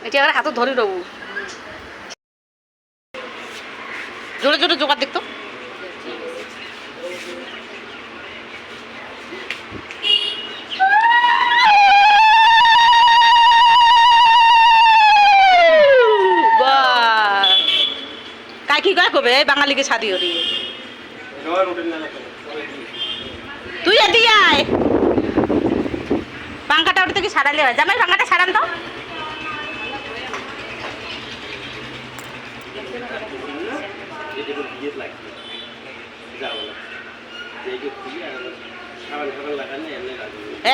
এটা আবার হাতে ধরি রবু জোরে জোরে জোগাড় দেখতো কি কয় কবে বাঙালিকে শাদি হরি তুই এদি আয় পাঙ্খাটা ওটা থেকে সারালে হয় জামাই পাঙ্খাটা সারান তো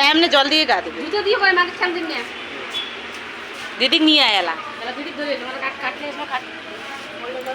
এমনি জল দিয়ে গা দেবে দিদি নিয়ে আয় এলা দিদি ধরে কাটলে কাট